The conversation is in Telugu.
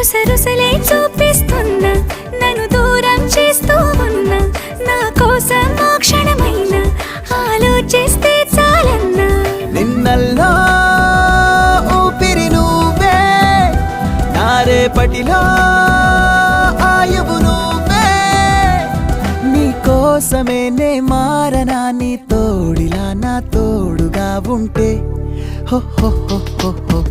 రుసరుసలే చూపిస్తున్నా నన్ను దూరం చేస్తూ ఉన్నా నా కోసం ఆ క్షణమైన ఆలోచిస్తే చాలన్నా నిన్నల్లో ఊపిరి నువ్వే నా రేపటిలో ఆయువు నువ్వే నీ కోసమే నే మారనా నీ తోడిలా నా తోడుగా ఉంటే హో హో హో హో హో